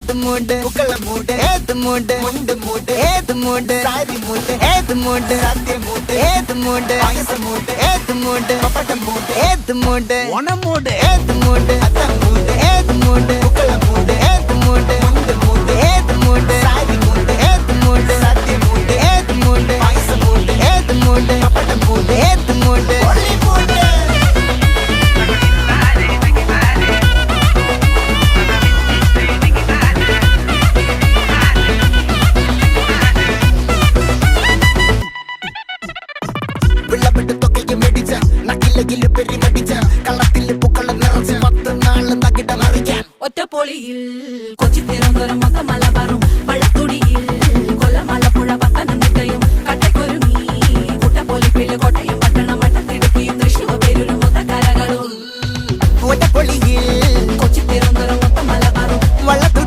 ഏത് മൂട് പുക്കള മൂട് ഏത് മൂട് മുണ്ട് മൂട് ഏത് മൂട് സാരി മൂട് ഏത് മൂട് സദ്യ മൂട് ഏത് മൂട് പായസ മൂട് ഏത് മൂട് പപ്പടം മൂട് ഏത് മൂട് ഓണം മൂട് ഏത് മൂട് അത്തം മൂട് ഏത് മൂട് പുക്കള മൂട് ഏത് മൂട് മുണ്ട് മൂട് ഏത് മൂട് സാരി മൂട് ഏത് മൂട് സദ്യ മൂട് ഏത് മൂട് പായസ മൂട് ഏത് മൂട് പപ്പടം മൂട് ഏത് മൂട് ഒളി മൂട് ഒറ്റപ്പൊളിയിൽ കൊച്ചി തിരുവനന്തപുരം മൊത്തമല